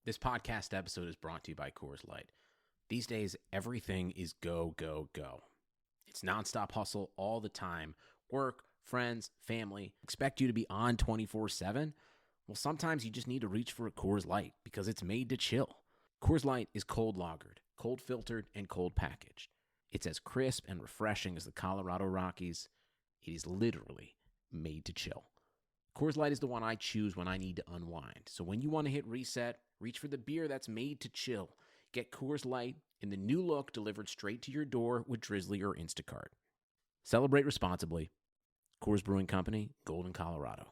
This podcast episode is brought to you by Coors Light. These days, everything is go, go, go. It's nonstop hustle all the time. Work, friends, family, expect you to be on 24/7. Well, sometimes you just need to reach for a Coors Light because it's made to chill. Coors Light is cold lagered, cold filtered, and cold packaged. It's as crisp and refreshing as the Colorado Rockies. It is literally made to chill. Coors Light is the one I choose when I need to unwind. So when you want to hit reset, reach for the beer that's made to chill. Get Coors Light in the new look delivered straight to your door with Drizzly or Instacart. Celebrate responsibly. Coors Brewing Company, Golden, Colorado.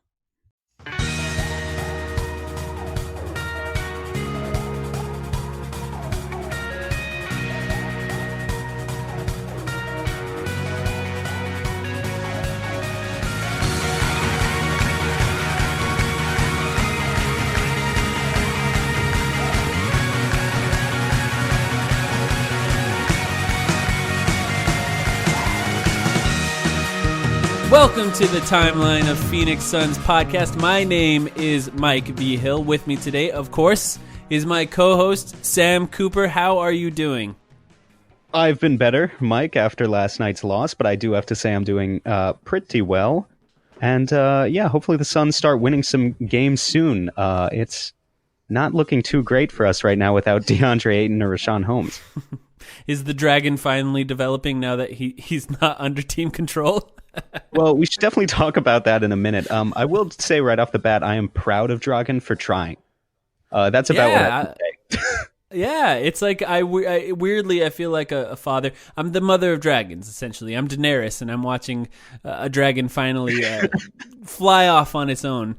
Welcome to the Timeline of Phoenix Suns podcast. My name is Mike V. Hill. With me today, of course, is my co-host, Sam Cooper. How are you doing? I've been better, Mike, after last night's loss, but I do have to say I'm doing pretty well. And hopefully the Suns start winning some games soon. It's not looking too great for us right now without DeAndre Ayton or Rashawn Holmes. Is the Dragon finally developing now that he's not under team control? Well, we should definitely talk about that in a minute. I will say right off the bat, I am proud of Dragon for trying. That's about what I can say. Yeah, it's like I weirdly I feel like a father. I'm the mother of dragons, essentially. I'm Daenerys, and I'm watching a dragon finally fly off on its own.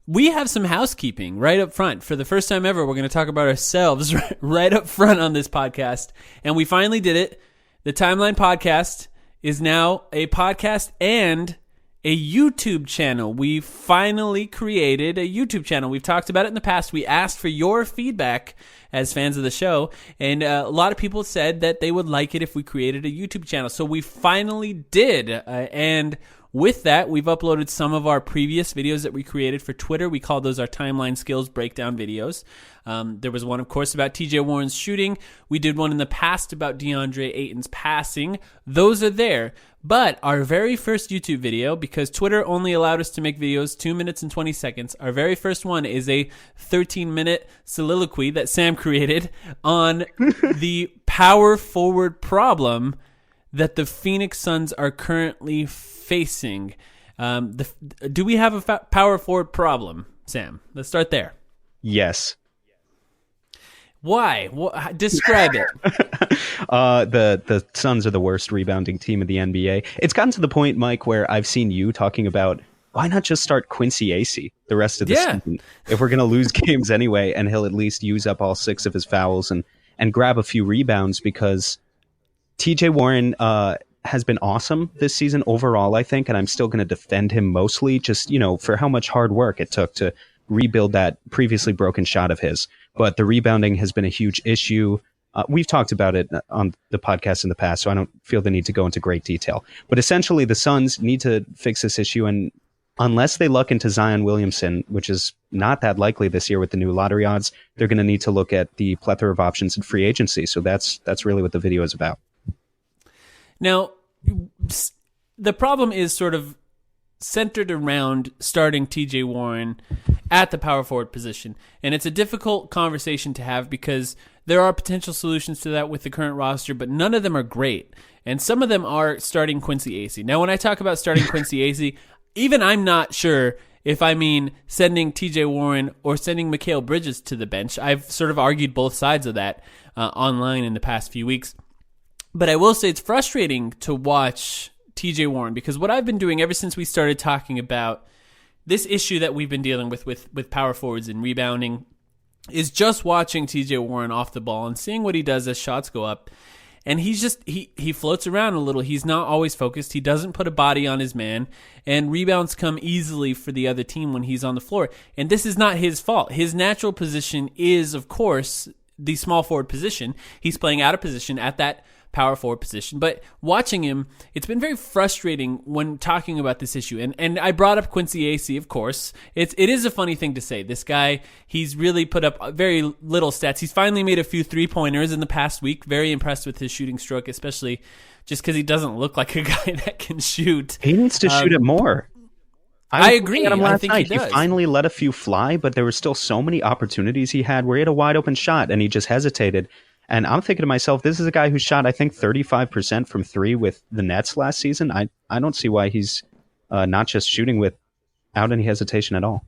We have some housekeeping right up front. For the first time ever, we're going to talk about ourselves right up front on this podcast, and we finally did it. The Timeline Podcast is now a podcast and a YouTube channel. We finally created a YouTube channel. We've talked about it in the past. We asked for your feedback as fans of the show, and a lot of people said that they would like it if we created a YouTube channel. So we finally did, and with that, we've uploaded some of our previous videos that we created for Twitter. We call those our Timeline Skills Breakdown videos. There was one, of course, about TJ Warren's shooting. We did one in the past about DeAndre Ayton's passing. Those are there. But our very first YouTube video, because Twitter only allowed us to make videos 2 minutes and 20 seconds, our very first one is a 13-minute soliloquy that Sam created on the power forward problem that the Phoenix Suns are currently facing. Do we have a power forward problem, Sam? Let's start there. Yes. Why? Describe it. The Suns are the worst rebounding team in the NBA. It's gotten to the point, Mike, where I've seen you talking about why not just start Quincy Acey the rest of the season if we're going to lose games anyway, and he'll at least use up all 6 of his fouls and grab a few rebounds, because TJ Warren has been awesome this season overall, I think, and I'm still going to defend him mostly just, for how much hard work it took to rebuild that previously broken shot of his. But the rebounding has been a huge issue. We've talked about it on the podcast in the past, so I don't feel the need to go into great detail. But essentially, the Suns need to fix this issue, and unless they luck into Zion Williamson, which is not that likely this year with the new lottery odds, they're going to need to look at the plethora of options in free agency. So that's really what the video is about. Now, the problem is sort of centered around starting TJ Warren at the power forward position. And it's a difficult conversation to have because there are potential solutions to that with the current roster, but none of them are great. And some of them are starting Quincy Acey. Now, when I talk about starting Quincy Acey, even I'm not sure if I mean sending TJ Warren or sending Mikal Bridges to the bench. I've sort of argued both sides of that online in the past few weeks. But I will say it's frustrating to watch TJ Warren, because what I've been doing ever since we started talking about this issue that we've been dealing with power forwards and rebounding is just watching TJ Warren off the ball and seeing what he does as shots go up. And he's just, he floats around a little. He's not always focused. He doesn't put a body on his man, and rebounds come easily for the other team when he's on the floor. And this is not his fault. His natural position is, of course, the small forward position. He's playing out of position at that power forward position. But watching him, it's been very frustrating when talking about this issue. And I brought up Quincy Acee, of course. It is a funny thing to say. This guy, he's really put up very little stats. He's finally made a few three-pointers in the past week. Very impressed with his shooting stroke, especially just because he doesn't look like a guy that can shoot. He needs to shoot it more. I agree. At him last I think night. he does. He finally let a few fly, but there were still so many opportunities he had where he had a wide open shot and he just hesitated. And I'm thinking to myself, this is a guy who shot, I think, 35% from three with the Nets last season. I don't see why he's not just shooting without any hesitation at all.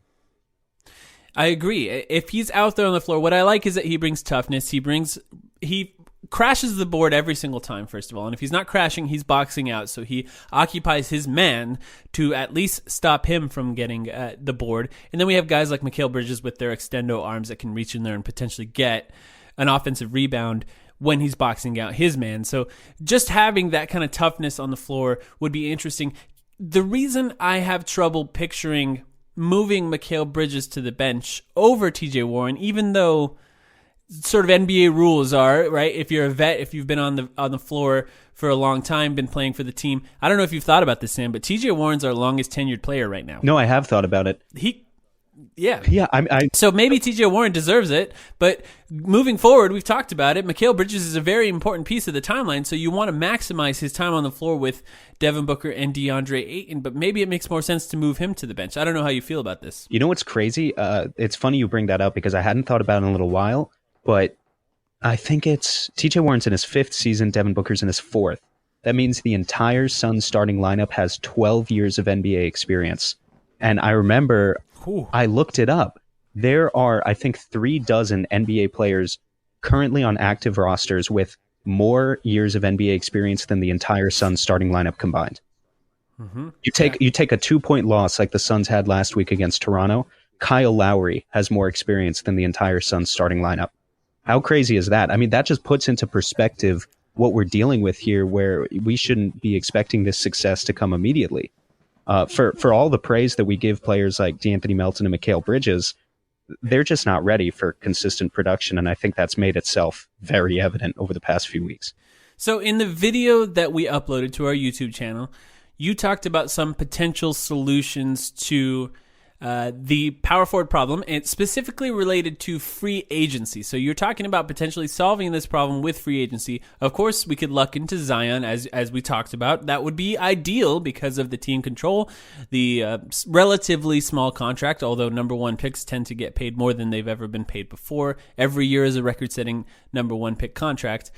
I agree. If he's out there on the floor, what I like is that he brings toughness. He crashes the board every single time, first of all. And if he's not crashing, he's boxing out. So he occupies his man to at least stop him from getting the board. And then we have guys like Mikal Bridges with their extendo arms that can reach in there and potentially get an offensive rebound when he's boxing out his man. So just having that kind of toughness on the floor would be interesting. The reason I have trouble picturing moving Mikal Bridges to the bench over TJ Warren, even though sort of NBA rules are, right? If you're a vet, if you've been on the floor for a long time, been playing for the team. I don't know if you've thought about this, Sam, but TJ Warren's our longest tenured player right now. No, I have thought about it. Yeah. I So maybe TJ Warren deserves it, but moving forward, we've talked about it. Mikal Bridges is a very important piece of the timeline, so you want to maximize his time on the floor with Devin Booker and DeAndre Ayton, but maybe it makes more sense to move him to the bench. I don't know how you feel about this. You know what's crazy? It's funny you bring that up because I hadn't thought about it in a little while, but I think it's TJ Warren's in his 5th season, Devin Booker's in his 4th. That means the entire Suns starting lineup has 12 years of NBA experience. And I remember I looked it up. There are, I think, 36 NBA players currently on active rosters with more years of NBA experience than the entire Suns starting lineup combined. Mm-hmm. You take a 2-point loss like the Suns had last week against Toronto. Kyle Lowry has more experience than the entire Suns starting lineup. How crazy is that? I mean, that just puts into perspective what we're dealing with here, where we shouldn't be expecting this success to come immediately. For all the praise that we give players like D'Anthony Melton and Mikal Bridges, they're just not ready for consistent production, and I think that's made itself very evident over the past few weeks. So in the video that we uploaded to our YouTube channel, you talked about some potential solutions to the power forward problem, and specifically related to free agency. So you're talking about potentially solving this problem with free agency. Of course, we could luck into Zion, as we talked about. That would be ideal because of the team control, the relatively small contract, although number one picks tend to get paid more than they've ever been paid before. Every year is a record-setting number one pick contract.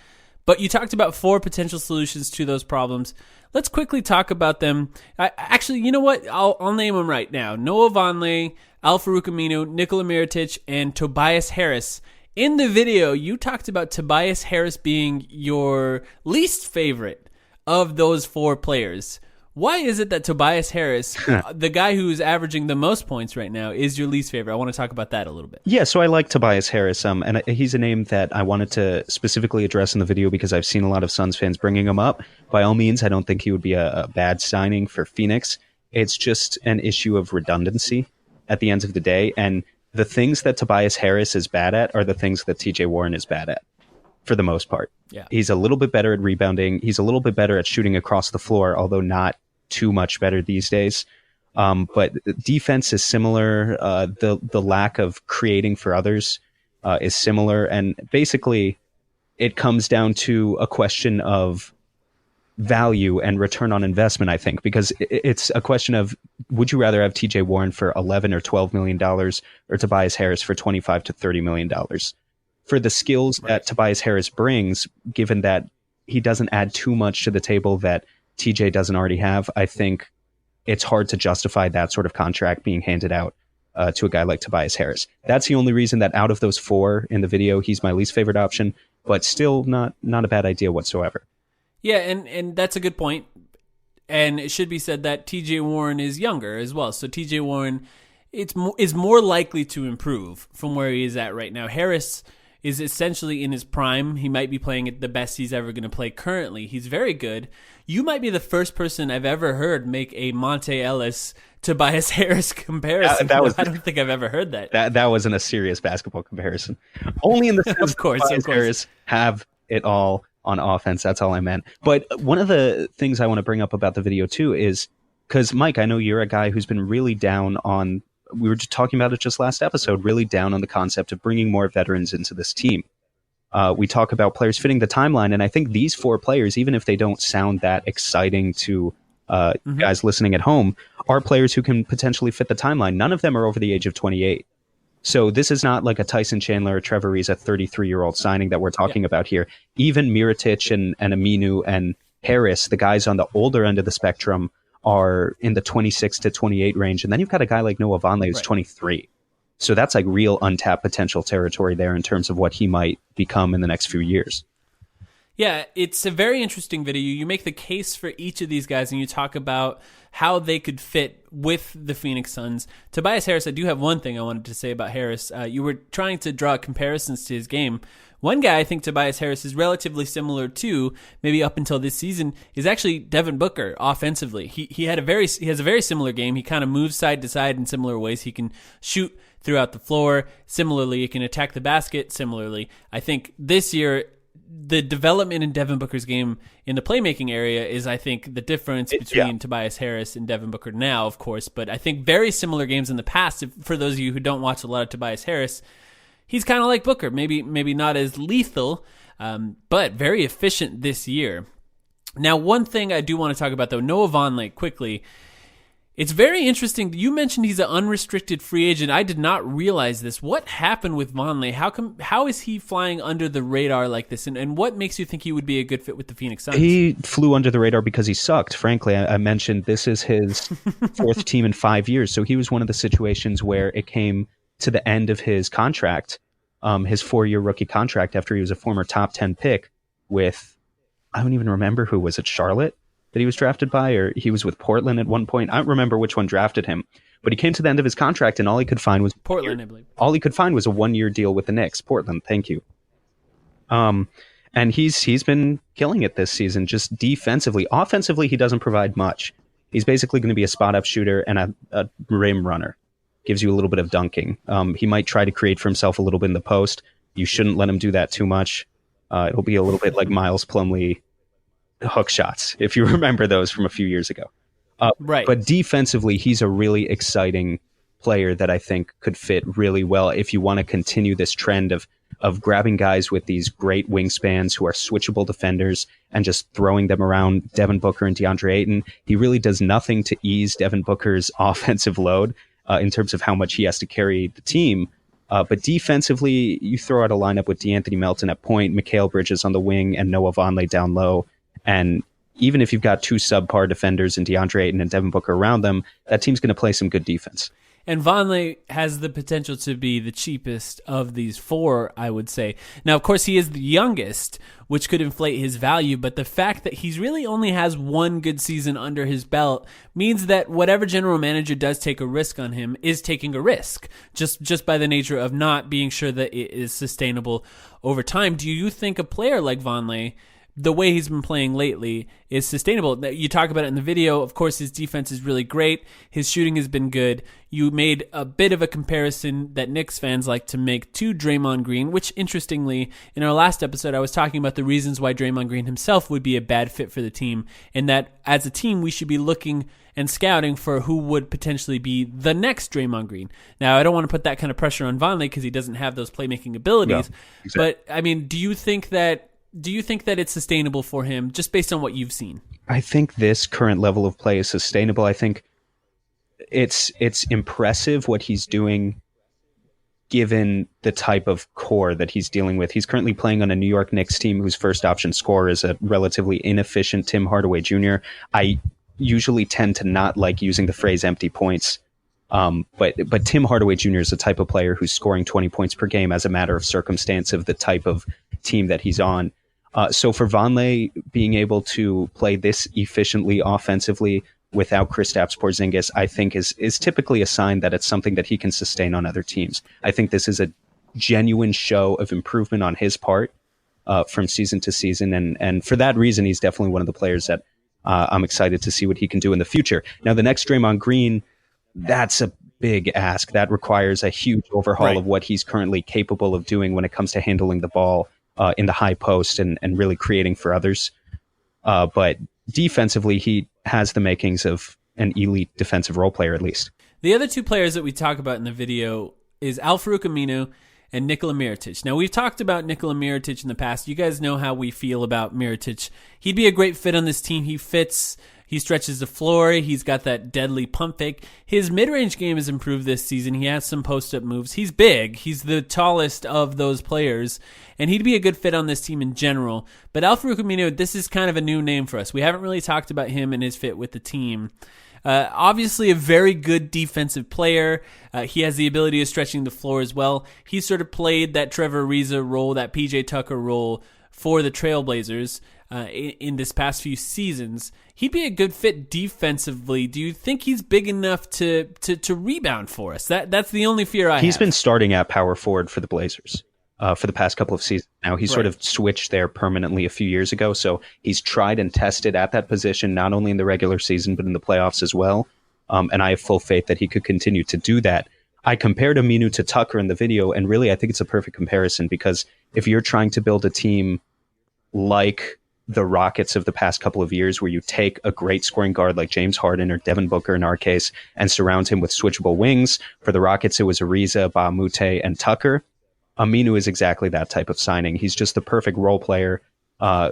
But you talked about 4 potential solutions to those problems. Let's quickly talk about them. Actually, you know what? I'll name them right now. Noah Vonleh, Al-Farouq Aminu, Nikola Mirotic, and Tobias Harris. In the video, you talked about Tobias Harris being your least favorite of those 4 players. Why is it that Tobias Harris, the guy who's averaging the most points right now, is your least favorite? I want to talk about that a little bit. Yeah, so I like Tobias Harris, and he's a name that I wanted to specifically address in the video because I've seen a lot of Suns fans bringing him up. By all means, I don't think he would be a bad signing for Phoenix. It's just an issue of redundancy at the end of the day, and the things that Tobias Harris is bad at are the things that TJ Warren is bad at, for the most part. Yeah. He's a little bit better at rebounding. He's a little bit better at shooting across the floor, although not too much better these days. But defense is similar. The lack of creating for others is similar. And basically, it comes down to a question of value and return on investment, I think, because it's a question of, would you rather have TJ Warren for $11 or $12 million or Tobias Harris for $25 to $30 million? For the skills that Tobias Harris brings, given that he doesn't add too much to the table that TJ doesn't already have, I think it's hard to justify that sort of contract being handed out to a guy like Tobias Harris. That's the only reason that out of those 4 in the video, he's my least favorite option, but still not a bad idea whatsoever. Yeah, and that's a good point. And it should be said that TJ Warren is younger as well. So TJ Warren is more likely to improve from where he is at right now. Harris is essentially in his prime. He might be playing at the best he's ever going to play currently. He's very good. You might be the first person I've ever heard make a Monte Ellis Tobias Harris comparison. I don't think I've ever heard that. That wasn't a serious basketball comparison. Only in the sense of course. Harris have it all on offense. That's all I meant. But one of the things I want to bring up about the video too is, because Mike, I know you're a guy who's been really down on, we were just talking about it just last episode, really down on the concept of bringing more veterans into this team. We talk about players fitting the timeline, and I think these 4 players, even if they don't sound that exciting to guys listening at home, are players who can potentially fit the timeline. None of them are over the age of 28. So this is not like a Tyson Chandler or Trevor Ariza 33-year-old signing that we're talking about here. Even Mirotic and Aminu and Harris, the guys on the older end of the spectrum, are in the 26 to 28 range. And then you've got a guy like Noah Vonleh who's 23. So that's like real untapped potential territory there in terms of what he might become in the next few years. Yeah, it's a very interesting video. You make the case for each of these guys, and you talk about how they could fit with the Phoenix Suns. Tobias Harris, I do have one thing I wanted to say about Harris. You were trying to draw comparisons to his game. One guy I think Tobias Harris is relatively similar to, maybe up until this season, is actually Devin Booker offensively. He has a very similar game. He kind of moves side to side in similar ways. He can shoot throughout the floor. Similarly, he can attack the basket. Similarly, I think this year, the development in Devin Booker's game in the playmaking area is, I think, the difference between Tobias Harris and Devin Booker now, of course. But I think very similar games in the past. For those of you who don't watch a lot of Tobias Harris, he's kind of like Booker. Maybe not as lethal, but very efficient this year. Now, one thing I do want to talk about, though, Noah Vonleh, quickly. It's very interesting. You mentioned he's an unrestricted free agent. I did not realize this. What happened with Vonleh? How is he flying under the radar like this? And what makes you think he would be a good fit with the Phoenix Suns? He flew under the radar because he sucked. Frankly, I mentioned this is his 4th team in 5 years. So he was one of the situations where it came to the end of his contract, his 4-year rookie contract, after he was a former top 10 pick with, I don't even remember who, was it Charlotte that he was drafted by, or he was with Portland at one point. I don't remember which one drafted him, but he came to the end of his contract and all he could find was Portland, I believe. All he could find was a 1-year deal with the Knicks. Portland, thank you. And he's been killing it this season, just defensively. Offensively, he doesn't provide much. He's basically going to be a spot-up shooter and a rim runner. Gives you a little bit of dunking. He might try to create for himself a little bit in the post. You shouldn't let him do that too much. It'll be a little bit like Miles Plumlee hook shots, if you remember those from a few years ago. Right. But defensively, he's a really exciting player that I think could fit really well if you want to continue this trend of grabbing guys with these great wingspans who are switchable defenders and just throwing them around Devin Booker and DeAndre Ayton. He really does nothing to ease Devin Booker's offensive load in terms of how much he has to carry the team. But defensively, you throw out a lineup with DeAnthony Melton at point, Mikal Bridges on the wing, and Noah Vonleh down low. And even if you've got 2 subpar defenders in DeAndre Ayton and Devin Booker around them, that team's going to play some good defense. And Vonleh has the potential to be the cheapest of these 4, I would say. Now, of course, he is the youngest, which could inflate his value, but the fact that he's really only has 1 good season under his belt means that whatever general manager does take a risk on him is taking a risk, just by the nature of not being sure that it is sustainable over time. Do you think a player like Vonleh, the way he's been playing lately, is sustainable? You talk about it in the video. Of course, his defense is really great. His shooting has been good. You made a bit of a comparison that Knicks fans like to make to Draymond Green, which, interestingly, in our last episode, I was talking about the reasons why Draymond Green himself would be a bad fit for the team, and that as a team, we should be looking and scouting for who would potentially be the next Draymond Green. Now, I don't want to put that kind of pressure on Vonleh because he doesn't have those playmaking abilities. No, exactly. But, I mean, do you think that it's sustainable for him just based on what you've seen? I think this current level of play is sustainable. I think it's impressive what he's doing given the type of core that he's dealing with. He's currently playing on a New York Knicks team whose first option scorer is a relatively inefficient Tim Hardaway Jr. I usually tend to not like using the phrase empty points. But Tim Hardaway Jr. is the type of player who's scoring 20 points per game as a matter of circumstance of the type of team that he's on. So for Vonleh being able to play this efficiently offensively without Kristaps Porzingis, I think is typically a sign that it's something that he can sustain on other teams. I think this is a genuine show of improvement on his part from season to season. And for that reason, he's definitely one of the players that I'm excited to see what he can do in the future. Now, the next Draymond Green, that's a big ask. That requires a huge overhaul of what he's currently capable of doing when it comes to handling the ball in the high post and really creating for others. But defensively, he has the makings of an elite defensive role player, at least. The other two players that we talk about in the video is Al-Farouq Aminu and Nikola Mirotic. Now, we've talked about Nikola Mirotic in the past. You guys know how we feel about Mirotic. He'd be a great fit on this team. He fits. He stretches the floor. He's got that deadly pump fake. His mid-range game has improved this season. He has some post-up moves. He's big. He's the tallest of those players, and he'd be a good fit on this team in general. But Al-Farouq Aminu, this is kind of a new name for us. We haven't really talked about him and his fit with the team. Obviously a very good defensive player. He has the ability of stretching the floor as well. He sort of played that Trevor Ariza role, that PJ Tucker role for the Trailblazers in this past few seasons. He'd be a good fit defensively. Do you think he's big enough to rebound for us? That's the only fear I have. He's been starting at power forward for the Blazers for the past couple of seasons now. He sort of switched there permanently a few years ago, so he's tried and tested at that position, not only in the regular season, but in the playoffs as well. And I have full faith that he could continue to do that. I compared Aminu to Tucker in the video, and really I think it's a perfect comparison, because if you're trying to build a team like the Rockets of the past couple of years, where you take a great scoring guard like James Harden or Devin Booker in our case and surround him with switchable wings, for the Rockets it was Ariza, Ba Mute, and Tucker. Aminu is exactly that type of signing. He's just the perfect role player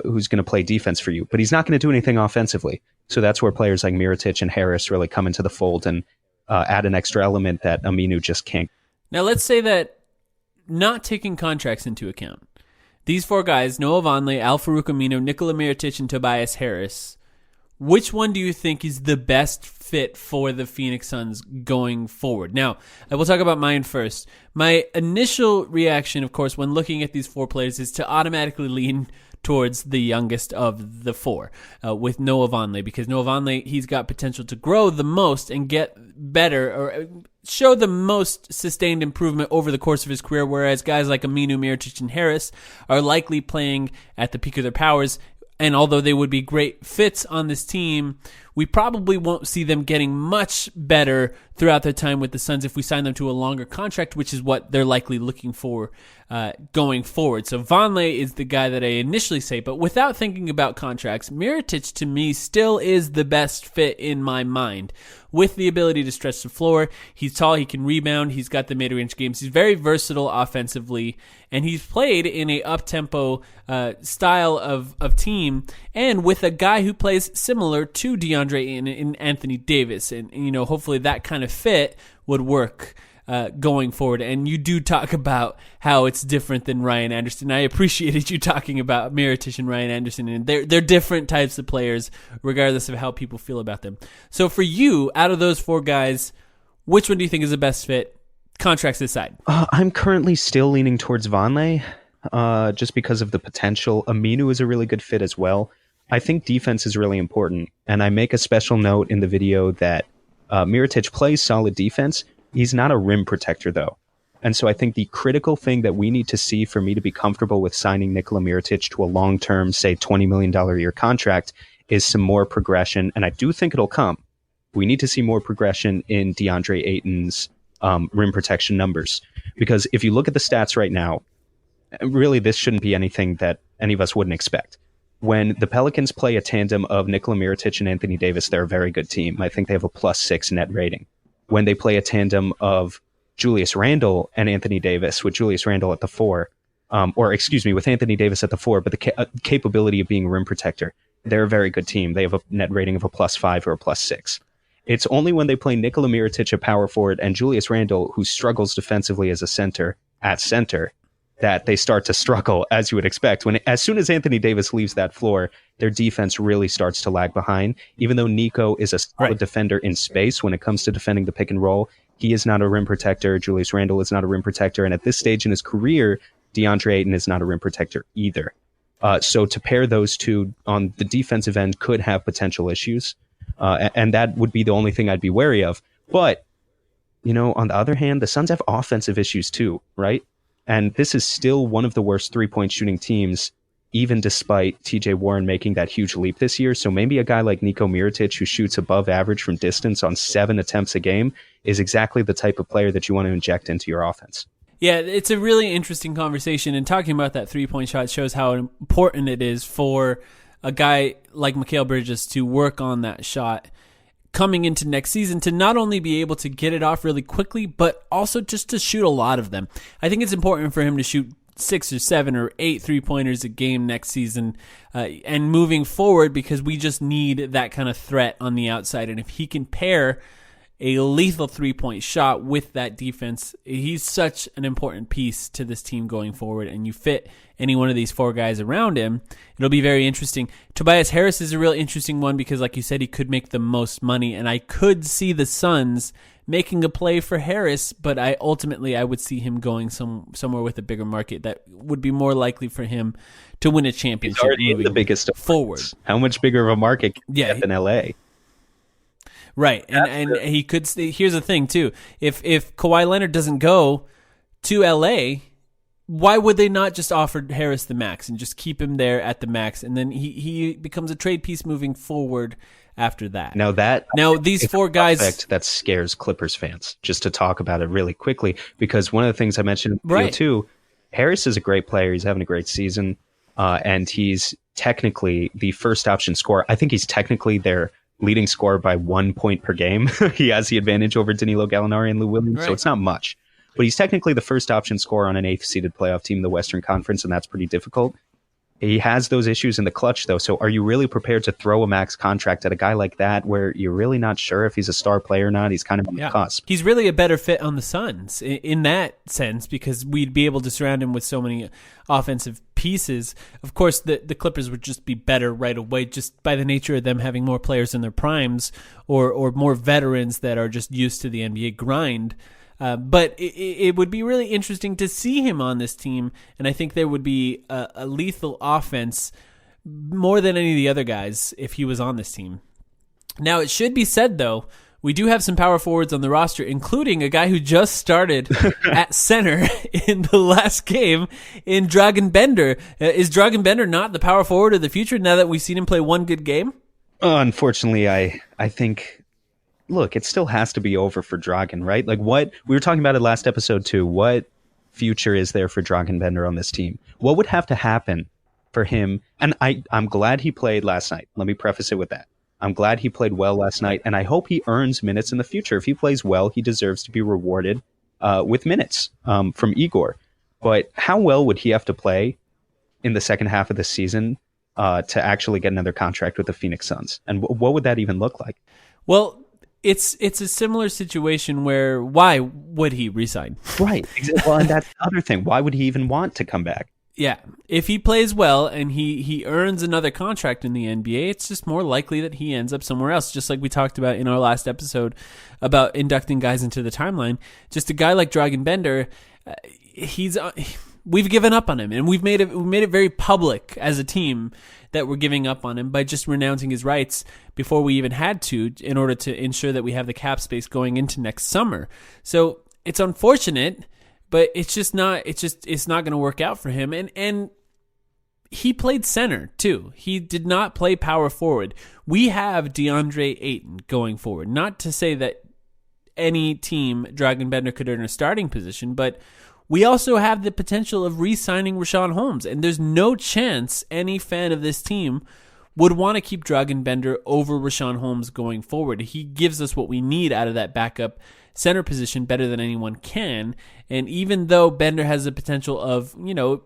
who's going to play defense for you, but he's not going to do anything offensively. So that's where players like Mirotic and Harris really come into the fold and add an extra element that Aminu just can't. Now let's say that, not taking contracts into account, these four guys, Noah Vonleh, Al-Farouq Aminu, Nikola Mirotic, and Tobias Harris, which one do you think is the best fit for the Phoenix Suns going forward? Now, I will talk about mine first. My initial reaction, of course, when looking at these four players is to automatically lean towards the youngest of the four, with Noah Vonleh, because Noah Vonleh, he's got potential to grow the most and get better, or show the most sustained improvement over the course of his career, whereas guys like Aminu, Mirotic, and Harris are likely playing at the peak of their powers. And although they would be great fits on this team, we probably won't see them getting much better throughout their time with the Suns if we sign them to a longer contract, which is what they're likely looking for going forward. So Vonleh is the guy that I initially say, but without thinking about contracts, Mirotic to me still is the best fit in my mind. With the ability to stretch the floor, he's tall, he can rebound, he's got the mid-range games, he's very versatile offensively, and he's played in a up-tempo style of team, and with a guy who plays similar to DeAndre Ayton and Anthony Davis, and you know, hopefully that kind of fit would work going forward. And you do talk about how it's different than Ryan Anderson. I appreciated you talking about Mirotic and Ryan Anderson, and they're different types of players regardless of how people feel about them. So for you, out of those four guys, which one do you think is the best fit, contracts aside? I'm currently still leaning towards Vonleh, just because of the potential. Aminu is a really good fit as well. I think defense is really important, and I make a special note in the video that Mirotic plays solid defense. He's not a rim protector, though. And so I think the critical thing that we need to see for me to be comfortable with signing Nikola Mirotic to a long-term, say, $20 million a year contract is some more progression, and I do think it'll come. We need to see more progression in DeAndre Ayton's rim protection numbers, because if you look at the stats right now, really this shouldn't be anything that any of us wouldn't expect. When the Pelicans play a tandem of Nikola Mirotic and Anthony Davis, they're a very good team. I think they have a +6 net rating. When they play a tandem of Julius Randle and Anthony Davis, with Julius Randle at the 4, with Anthony Davis at the 4, but the capability of being a rim protector, they're a very good team. They have a net rating of a +5 or a +6. It's only when they play Nikola Mirotic at power forward and Julius Randle, who struggles defensively as a center, at center, that they start to struggle, as you would expect. As soon as Anthony Davis leaves that floor, their defense really starts to lag behind. Even though Nico is a solid defender in space when it comes to defending the pick and roll, he is not a rim protector. Julius Randle is not a rim protector. And at this stage in his career, DeAndre Ayton is not a rim protector either. So to pair those two on the defensive end could have potential issues. And that would be the only thing I'd be wary of. But, you know, on the other hand, the Suns have offensive issues too, right? And this is still one of the worst three-point shooting teams, even despite TJ Warren making that huge leap this year. So maybe a guy like Niko Mirotic, who shoots above average from distance on 7 attempts a game, is exactly the type of player that you want to inject into your offense. Yeah, it's a really interesting conversation, and talking about that 3-point shot shows how important it is for a guy like Mikal Bridges to work on that shot coming into next season, to not only be able to get it off really quickly, but also just to shoot a lot of them. I think it's important for him to shoot 6 or 7 or 8 3-pointers a game next season and moving forward, because we just need that kind of threat on the outside. And if he can pair a lethal 3-point shot with that defense, he's such an important piece to this team going forward. And you fit any one of these 4 guys around him, it'll be very interesting. Tobias Harris is a real interesting one because, like you said, he could make the most money, and I could see the Suns making a play for Harris, but I would see him going somewhere with a bigger market that would be more likely for him to win a championship. He's already in the biggest forward. How much bigger of a market can he get than LA? Right, and he could. Here's the thing too: if Kawhi Leonard doesn't go to LA, why would they not just offer Harris the max and just keep him there at the max, and then he becomes a trade piece moving forward after that? Now these 4 guys that scares Clippers fans. Just to talk about it really quickly, because one of the things I mentioned in the video too, Harris is a great player. He's having a great season, and he's technically the first option scorer. I think he's technically their leading scorer by 1 point per game. He has the advantage over Danilo Gallinari and Lou Williams, so it's not much. But he's technically the first option scorer on an 8th-seeded playoff team in the Western Conference, and that's pretty difficult. He has those issues in the clutch, though, so are you really prepared to throw a max contract at a guy like that where you're really not sure if he's a star player or not? He's kind of on the cusp. He's really a better fit on the Suns in that sense, because we'd be able to surround him with so many offensive pieces. Of course, the Clippers would just be better right away, just by the nature of them having more players in their primes or more veterans that are just used to the NBA grind. But it would be really interesting to see him on this team, and I think there would be a lethal offense more than any of the other guys if he was on this team. Now, it should be said, though, we do have some power forwards on the roster, including a guy who just started at center in the last game in Dragan Bender. Is Dragan Bender not the power forward of the future now that we've seen him play one good game? Unfortunately, I think... Look, it still has to be over for Dragan, right? Like, what we were talking about it last episode too. What future is there for Dragan Bender on this team? What would have to happen for him? And I'm glad he played last night. Let me preface it with that. I'm glad he played well last night, and I hope he earns minutes in the future. If he plays well, he deserves to be rewarded with minutes from Igor. But how well would he have to play in the second half of the season to actually get another contract with the Phoenix Suns? And what would that even look like? Well, it's a similar situation where why would he resign? Right. Well, and that's the other thing. Why would he even want to come back? Yeah. If he plays well and he earns another contract in the NBA, it's just more likely that he ends up somewhere else, just like we talked about in our last episode about inducting guys into the timeline. Just a guy like Dragan Bender, we've given up on him, and we made it very public as a team that we're giving up on him by just renouncing his rights before we even had to, in order to ensure that we have the cap space going into next summer. So it's unfortunate, but it's not going to work out for him. And he played center too. He did not play power forward. We have DeAndre Ayton going forward. Not to say that any team Dragan Bender could earn a starting position, but we also have the potential of re-signing Richaun Holmes, and there's no chance any fan of this team would want to keep Dragan Bender over Richaun Holmes going forward. He gives us what we need out of that backup center position better than anyone can, and even though Bender has the potential of,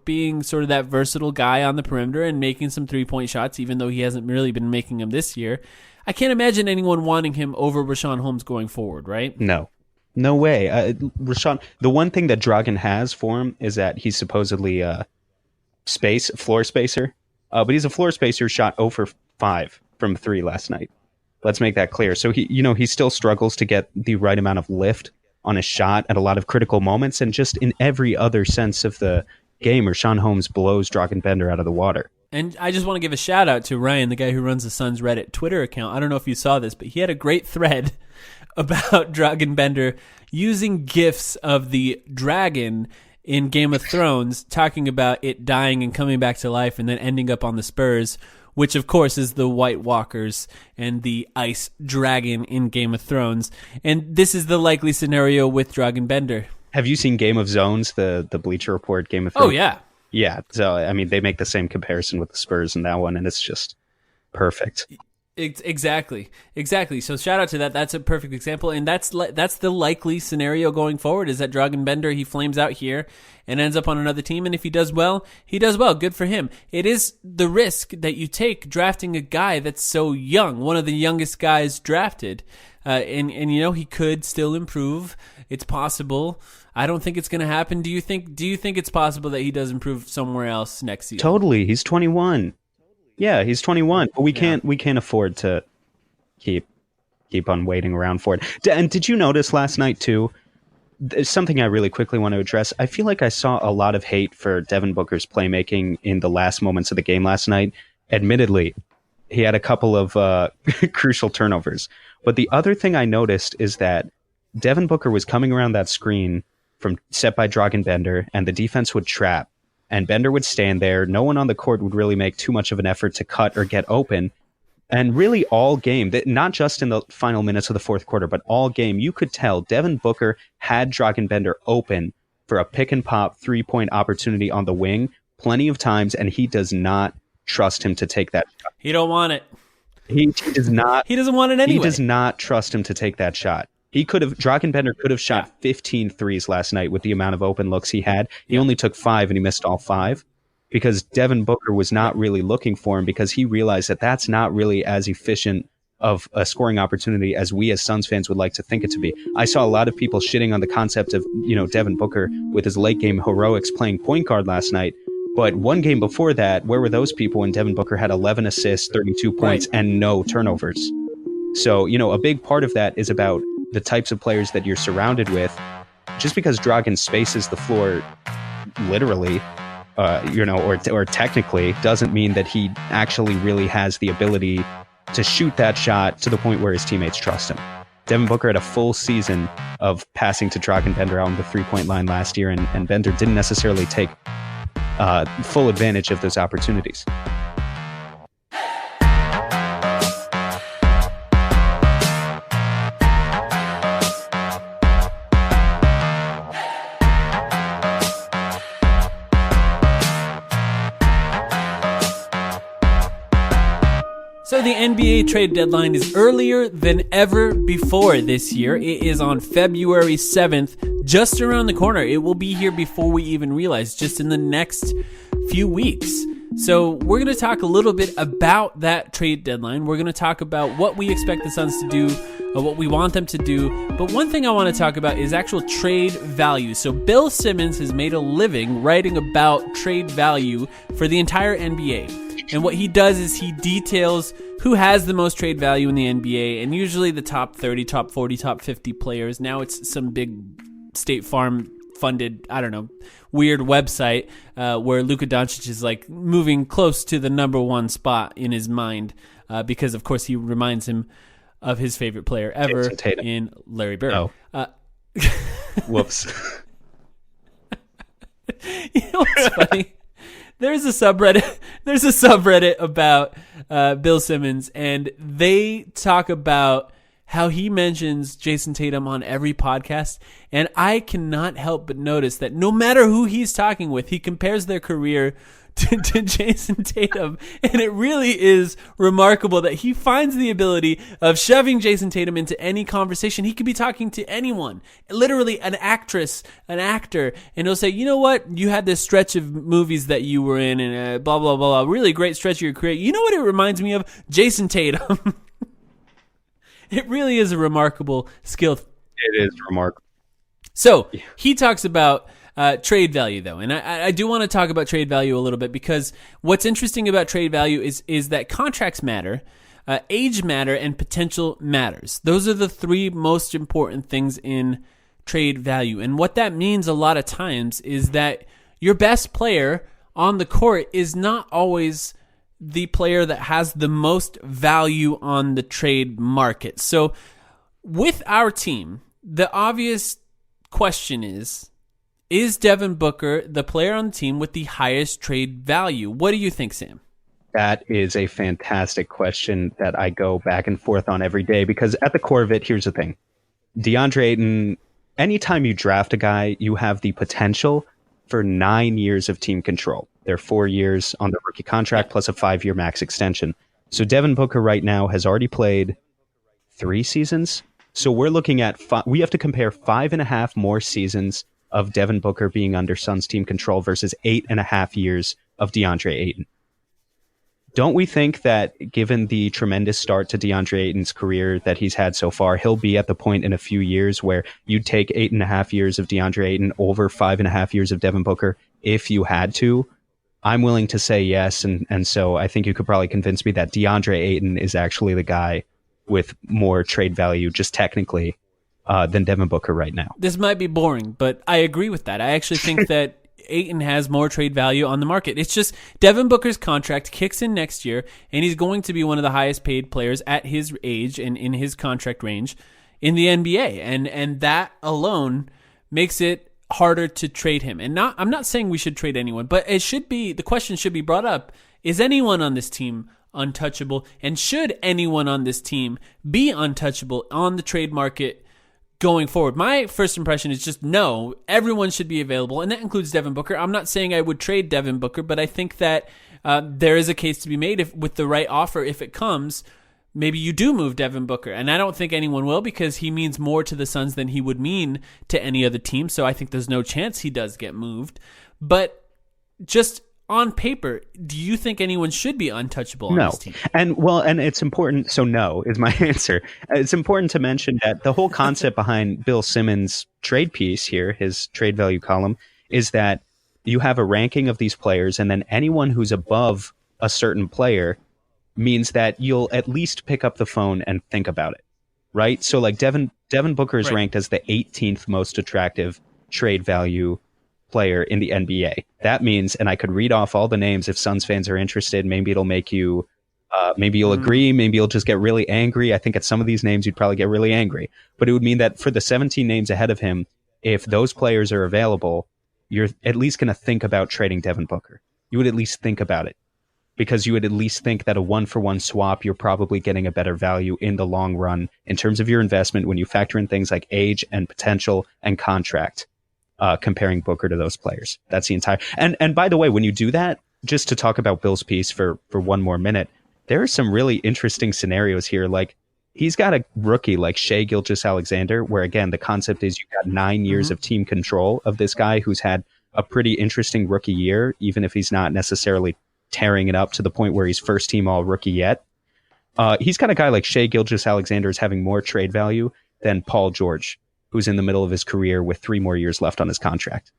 being sort of that versatile guy on the perimeter and making some three-point shots, even though he hasn't really been making them this year, I can't imagine anyone wanting him over Richaun Holmes going forward, right? No way. Richaun, the one thing that Dragan has for him is that he's supposedly a floor spacer, but he's a floor spacer, shot 0 for 5 from 3 last night. Let's make that clear. So he still struggles to get the right amount of lift on his shot at a lot of critical moments, and just in every other sense of the game, Richaun Holmes blows Dragan Bender out of the water. And I just want to give a shout out to Ryan, the guy who runs the Suns Reddit Twitter account. I don't know if you saw this, but he had a great thread about Dragan Bender using GIFs of the dragon in Game of Thrones, talking about it dying and coming back to life and then ending up on the Spurs, which of course is the White Walkers and the ice dragon in Game of Thrones. And this is the likely scenario with Dragan Bender. Have you seen Game of Zones, the Bleacher Report Game of Thrones? Oh, yeah. Yeah. So, I mean, they make the same comparison with the Spurs in that one, and it's just perfect. Exactly. So shout out to that. That's a perfect example, and that's the likely scenario going forward. Is that Dragan Bender, he flames out here and ends up on another team, and if he does well, he does well. Good for him. It is the risk that you take drafting a guy that's so young, one of the youngest guys drafted, and he could still improve. It's possible. I don't think it's going to happen. Do you think it's possible that he does improve somewhere else next season? Totally. He's 21. Yeah, he's 21, but we can't afford to keep on waiting around for it. And did you notice last night too? There's something I really quickly want to address. I feel like I saw a lot of hate for Devin Booker's playmaking in the last moments of the game last night. Admittedly, he had a couple of crucial turnovers. But the other thing I noticed is that Devin Booker was coming around that screen set by Dragan Bender, and the defense would trap. And Bender would stand there. No one on the court would really make too much of an effort to cut or get open. And really all game, not just in the final minutes of the fourth quarter, but all game, you could tell Devin Booker had Dragan Bender open for a pick and pop 3-point opportunity on the wing plenty of times, and he does not trust him to take that shot. He don't want it. He does not. He doesn't want it anyway. He does not trust him to take that shot. Dragan Bender could have shot 15 threes last night with the amount of open looks he had. He only took 5 and he missed all 5 because Devin Booker was not really looking for him because he realized that that's not really as efficient of a scoring opportunity as we as Suns fans would like to think it to be. I saw a lot of people shitting on the concept of, Devin Booker with his late game heroics playing point guard last night. But one game before that, where were those people when Devin Booker had 11 assists, 32 points, and no turnovers? So, a big part of that is about the types of players that you're surrounded with. Just because Dragan spaces the floor literally, or technically, doesn't mean that he actually really has the ability to shoot that shot to the point where his teammates trust him. Devin Booker had a full season of passing to Dragan Bender out on the 3-point line last year, and Bender didn't necessarily take full advantage of those opportunities. So the NBA trade deadline is earlier than ever before this year. It is on February 7th, just around the corner. It will be here before we even realize, just in the next few weeks. So we're going to talk a little bit about that trade deadline. We're going to talk about what we expect the Suns to do, what we want them to do. But one thing I want to talk about is actual trade value. So Bill Simmons has made a living writing about trade value for the entire NBA. And what he does is he details who has the most trade value in the NBA, and usually the top 30, top 40, top 50 players. Now it's some big State Farm funded, weird website where Luka Doncic is like moving close to the number one spot in his mind because, of course, he reminds him of his favorite player ever in Larry Bird. Oh. Whoops. You know what's funny? There's a subreddit about Bill Simmons, and they talk about how he mentions Jason Tatum on every podcast, and I cannot help but notice that no matter who he's talking with, he compares their career to Jason Tatum, and it really is remarkable that he finds the ability of shoving Jason Tatum into any conversation. He could be talking to anyone, literally an actress, an actor, and he'll say, you know what, you had this stretch of movies that you were in, and blah, blah, blah, blah, really great stretch of your career. You know what it reminds me of? Jason Tatum. It really is a remarkable skill. It is remarkable. So he talks about trade value, though, and I do want to talk about trade value a little bit because what's interesting about trade value is that contracts matter, age matter, and potential matters. Those are the 3 most important things in trade value. And what that means a lot of times is that your best player on the court is not always the player that has the most value on the trade market. So with our team, the obvious question is Devin Booker the player on the team with the highest trade value? What do you think, Sam? That is a fantastic question that I go back and forth on every day because at the core of it, here's the thing. DeAndre Ayton anytime you draft a guy, you have the potential for 9 years of team control. They're 4 years on the rookie contract plus a 5-year max extension. So Devin Booker right now has already played 3 seasons. So we're looking at we have to compare 5.5 more seasons of Devin Booker being under Suns team control versus 8.5 years of DeAndre Ayton. Don't we think that given the tremendous start to DeAndre Ayton's career that he's had so far, he'll be at the point in a few years where you'd take 8.5 years of DeAndre Ayton over 5.5 years of Devin Booker if you had to? I'm willing to say yes, and so I think you could probably convince me that DeAndre Ayton is actually the guy with more trade value, just technically, than Devin Booker right now. This might be boring, but I agree with that. I actually think that Ayton has more trade value on the market. It's just Devin Booker's contract kicks in next year, and he's going to be one of the highest paid players at his age and in his contract range in the NBA. And that alone makes it harder to trade him. And I'm not saying we should trade anyone, but the question should be brought up. Is anyone on this team untouchable? And should anyone on this team be untouchable on the trade market going forward? My first impression is just no, everyone should be available, and that includes Devin Booker. I'm not saying I would trade Devin Booker, but I think that there is a case to be made with the right offer, if it comes, maybe you do move Devin Booker. And I don't think anyone will, because he means more to the Suns than he would mean to any other team, so I think there's no chance he does get moved. But just on paper, do you think anyone should be untouchable on this team? And it's important. So no is my answer. It's important to mention that the whole concept behind Bill Simmons' trade piece here, his trade value column, is that you have a ranking of these players, and then anyone who's above a certain player means that you'll at least pick up the phone and think about it, right? So like Devin Booker is ranked as the 18th most attractive trade value player in the NBA. That means, and I could read off all the names if Suns fans are interested, maybe it'll make you, maybe you'll agree, maybe you'll just get really angry. I think at some of these names you'd probably get really angry. But it would mean that for the 17 names ahead of him, if those players are available, you're at least going to think about trading Devin Booker. You would at least think about it, because you would at least think that a 1-for-1 swap, you're probably getting a better value in the long run in terms of your investment when you factor in things like age and potential and contract. Comparing Booker to those players. That's the entire... And by the way, when you do that, just to talk about Bill's piece for one more minute, there are some really interesting scenarios here. Like, he's got a rookie like Shai Gilgeous-Alexander, where, again, the concept is you've got 9 years of team control of this guy who's had a pretty interesting rookie year, even if he's not necessarily tearing it up to the point where he's first team all rookie yet. He's got a guy like Shai Gilgeous-Alexander is having more trade value than Paul George, who's in the middle of his career with 3 more years left on his contract.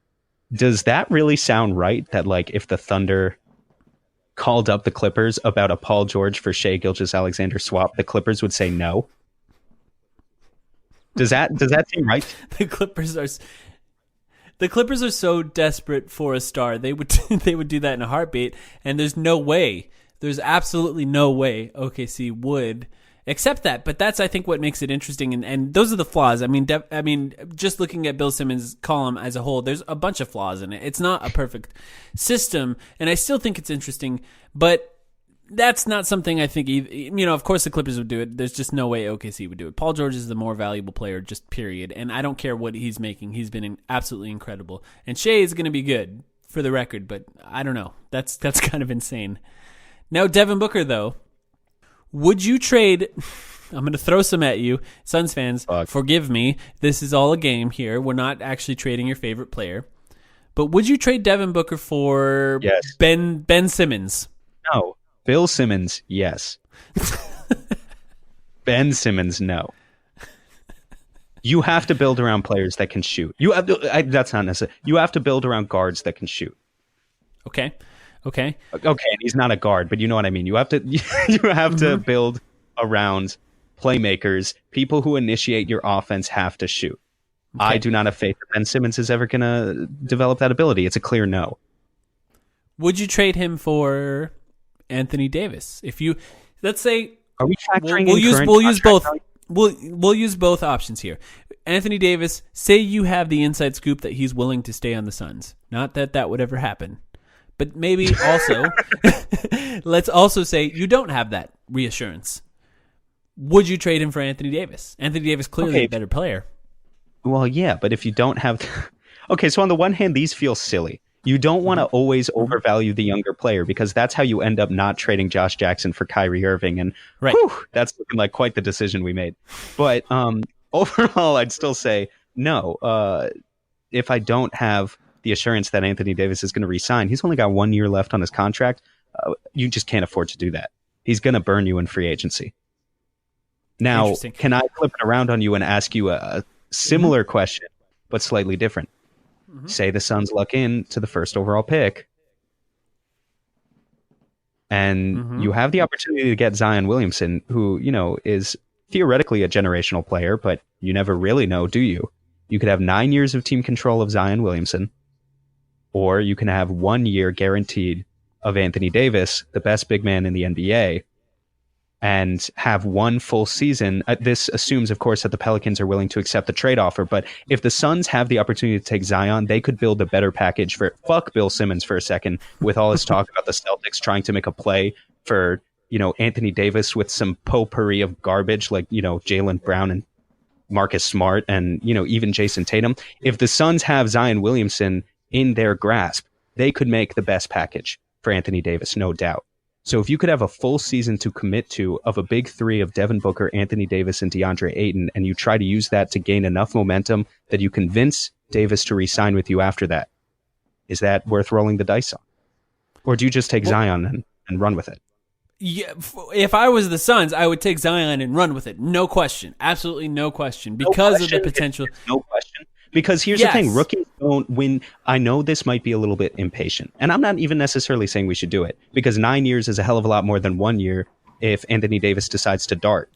Does that really sound right? That like if the Thunder called up the Clippers about a Paul George for Shai Gilgeous-Alexander swap, the Clippers would say no? Does that seem right? The Clippers are so desperate for a star. They would do that in a heartbeat, and there's absolutely no way OKC would accept that. But that's, I think, what makes it interesting, and those are the flaws. I mean, just looking at Bill Simmons' column as a whole, there's a bunch of flaws in it. It's not a perfect system, and I still think it's interesting, but that's not something I think, of course the Clippers would do it. There's just no way OKC would do it. Paul George is the more valuable player, just period, and I don't care what he's making. He's been absolutely incredible, and Shai is going to be good, for the record, but I don't know. That's kind of insane. Now, Devin Booker, though, would you trade... I'm going to throw some at you, Suns fans. Forgive me. This is all a game here. We're not actually trading your favorite player. But would you trade Devin Booker for Ben Simmons? No. Bill Simmons, yes. Ben Simmons, no. You have to build around players that can shoot. That's not necessary. You have to build around guards that can shoot. Okay. And he's not a guard, but you know what I mean. You have to build around playmakers. People who initiate your offense have to shoot. Okay. I do not have faith that Ben Simmons is ever going to develop that ability. It's a clear no. Would you trade him for Anthony Davis? Let's say, are we factoring we'll use both. We'll use both options here. Anthony Davis, say you have the inside scoop that he's willing to stay on the Suns. Not that would ever happen. But maybe also, let's also say you don't have that reassurance. Would you trade him for Anthony Davis? Anthony Davis clearly a better player. Well, yeah, but if you don't have, okay, so on the one hand, these feel silly. You don't want to always overvalue the younger player because that's how you end up not trading Josh Jackson for Kyrie Irving, and Right. whew, that's looking like quite the decision we made. But overall, I'd still say no. If I don't have the assurance that Anthony Davis is going to resign, he's only got 1 year left on his contract. You just can't afford to do that. He's going to burn you in free agency. Now, can I flip it around on you and ask you a similar question, but slightly different? Say the Suns luck in to the first overall pick, and you have the opportunity to get Zion Williamson, who, you know, is theoretically a generational player, but you never really know, do you? You could have 9 years of team control of Zion Williamson, or you can have 1 year guaranteed of Anthony Davis, the best big man in the NBA, and have one full season. This assumes, of course, that the Pelicans are willing to accept the trade offer. But if the Suns have the opportunity to take Zion, they could build a better package for fuck Bill Simmons for a second with all his talk about the Celtics trying to make a play for, you know, Anthony Davis with some potpourri of garbage like, you know, Jaylen Brown and Marcus Smart and, you know, even Jason Tatum. If the Suns have Zion Williamson in their grasp, they could make the best package for Anthony Davis, no doubt. So if you could have a full season to commit to of a big three of Devin Booker, Anthony Davis, and DeAndre Ayton, and you try to use that to gain enough momentum that you convince Davis to re-sign with you after that, is that worth rolling the dice on? Or do you just take Zion and run with it? Yeah, if I was the Suns, I would take Zion and run with it. No question. Absolutely no question. Because of the potential. No question. Because here's the thing, rookies don't win. I know this might be a little bit impatient, and I'm not even necessarily saying we should do it, because 9 years is a hell of a lot more than 1 year if Anthony Davis decides to dart.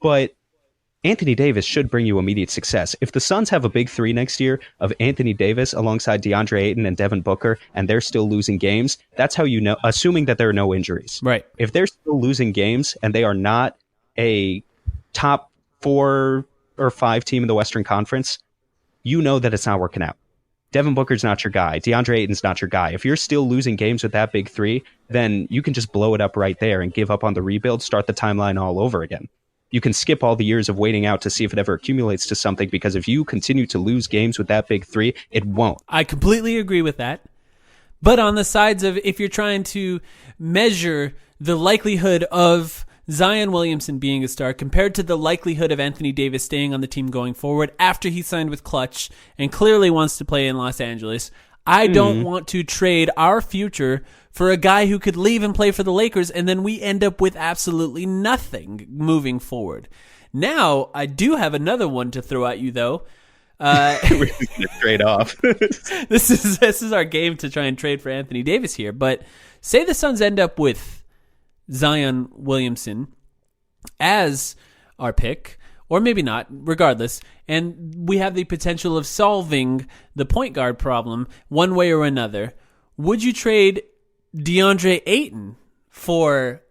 But Anthony Davis should bring you immediate success. If the Suns have a big three next year of Anthony Davis alongside DeAndre Ayton and Devin Booker, and they're still losing games, that's how you know, assuming that there are no injuries. Right. If they're still losing games and they are not a top 4 or 5 team in the Western Conference, you know that it's not working out. Devin Booker's not your guy. DeAndre Ayton's not your guy. If you're still losing games with that big three, then you can just blow it up right there and give up on the rebuild, start the timeline all over again. You can skip all the years of waiting out to see if it ever accumulates to something, because if you continue to lose games with that big three, it won't. I completely agree with that. But on the sides of, if you're trying to measure the likelihood of Zion Williamson being a star compared to the likelihood of Anthony Davis staying on the team going forward after he signed with Clutch and clearly wants to play in Los Angeles, I don't want to trade our future for a guy who could leave and play for the Lakers, and then we end up with absolutely nothing moving forward. Now, I do have another one to throw at you, though. We're just going to trade off. This is our game to try and trade for Anthony Davis here. But say the Suns end up with Zion Williamson as our pick, or maybe not, regardless, and we have the potential of solving the point guard problem one way or another. Would you trade DeAndre Ayton for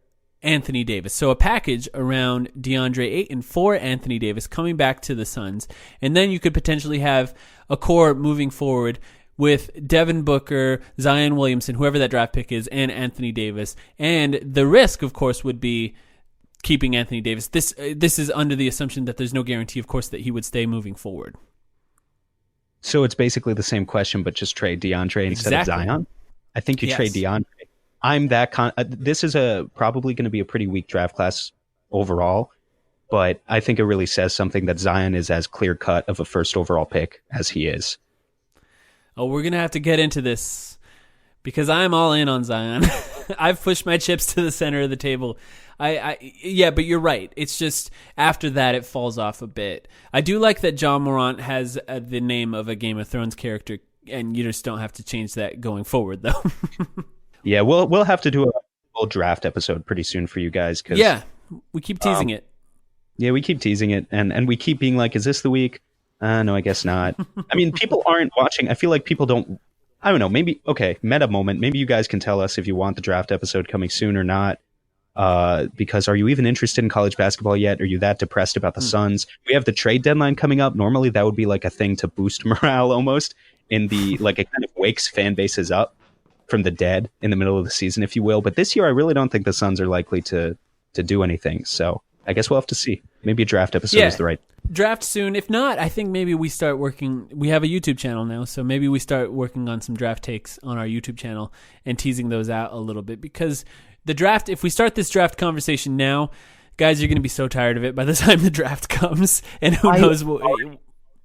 Anthony Davis? So a package around DeAndre Ayton for Anthony Davis coming back to the Suns, and then you could potentially have a core moving forward with Devin Booker, Zion Williamson, whoever that draft pick is, and Anthony Davis. And the risk, of course, would be keeping Anthony Davis. This is under the assumption that there's no guarantee, of course, that he would stay moving forward. So it's basically the same question, but just trade DeAndre instead of Zion? I think you trade DeAndre. I'm that this is probably going to be a pretty weak draft class overall, but I think it really says something that Zion is as clear cut of a first overall pick as he is. Oh, we're going to have to get into this because I'm all in on Zion. I've pushed my chips to the center of the table. Yeah, but you're right. It's just after that it falls off a bit. I do like that John Morant has the name of a Game of Thrones character, and you just don't have to change that going forward, though. Yeah, we'll have to do a full draft episode pretty soon for you guys. Cause, we keep teasing it. Yeah, we keep teasing it, and we keep being like, is this the week? No, I guess not. I mean, people aren't watching. I feel like people don't, I don't know, maybe, okay, meta moment. Maybe you guys can tell us if you want the draft episode coming soon or not. Because are you even interested in college basketball yet? Are you that depressed about the Suns? We have the trade deadline coming up. Normally that would be like a thing to boost morale almost in the, like it kind of wakes fan bases up from the dead in the middle of the season, if you will. But this year, I really don't think the Suns are likely to do anything. So I guess we'll have to see. Maybe a draft episode is the right. Draft soon. If not, I think maybe we start working. We have a YouTube channel now, so maybe we start working on some draft takes on our YouTube channel and teasing those out a little bit. Because the draft, if we start this draft conversation now, guys, you're going to be so tired of it by the time the draft comes, and who knows what.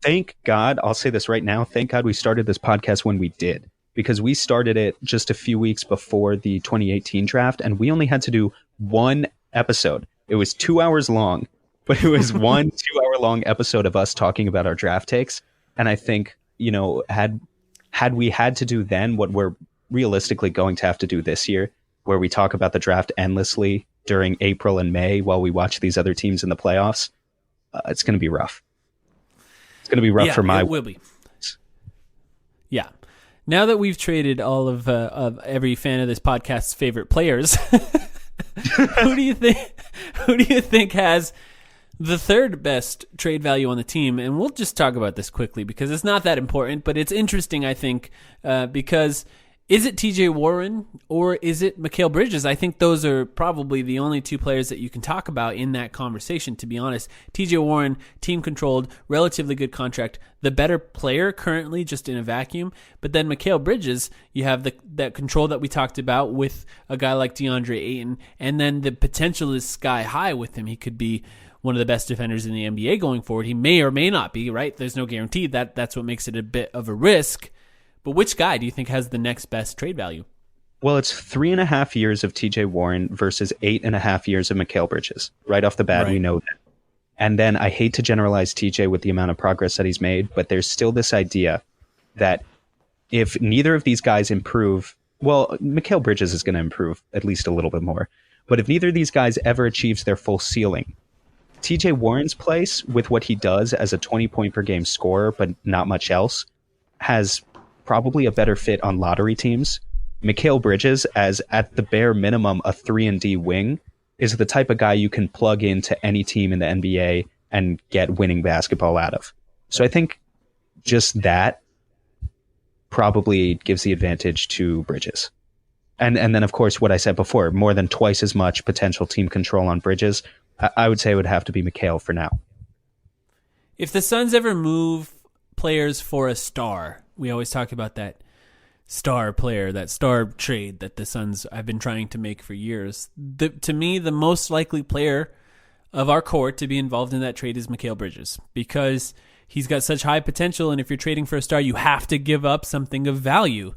Thank God, I'll say this right now. Thank God we started this podcast when we did, because we started it just a few weeks before the 2018 draft, and we only had to do one episode. It was 2 hours long, but it was one 2-hour long episode of us talking about our draft takes. And I think, had we had to do then what we're realistically going to have to do this year, where we talk about the draft endlessly during April and May while we watch these other teams in the playoffs, it's going to be rough. It's going to be rough for my... It will be. Yeah. Now that we've traded all of every fan of this podcast's favorite players, who do you think has the third best trade value on the team? And we'll just talk about this quickly because it's not that important, but it's interesting, I think, because is it TJ Warren or is it Mikal Bridges? I think those are probably the only two players that you can talk about in that conversation, to be honest. TJ Warren, team controlled, relatively good contract, the better player currently just in a vacuum. But then Mikal Bridges, you have that control that we talked about with a guy like DeAndre Ayton, and then the potential is sky high with him. He could be one of the best defenders in the NBA going forward. He may or may not be, right? There's no guarantee. That's what makes it a bit of a risk. But which guy do you think has the next best trade value? Well, it's 3.5 years of TJ Warren versus 8.5 years of Mikal Bridges. Right off the bat, we know that. And then I hate to generalize TJ with the amount of progress that he's made, but there's still this idea that if neither of these guys improve, well, Mikal Bridges is going to improve at least a little bit more. But if neither of these guys ever achieves their full ceiling, TJ Warren's place with what he does as a 20-point-per-game scorer, but not much else, has probably a better fit on lottery teams. Mikal Bridges, as at the bare minimum a 3-and-D wing, is the type of guy you can plug into any team in the NBA and get winning basketball out of. So I think just that probably gives the advantage to Bridges. And then, of course, what I said before, more than twice as much potential team control on Bridges. I would say it would have to be Mikal for now. If the Suns ever move players for a star, we always talk about that star player, that star trade that the Suns have been trying to make for years. To me, the most likely player of our court to be involved in that trade is Mikal Bridges, because he's got such high potential, and if you're trading for a star, you have to give up something of value.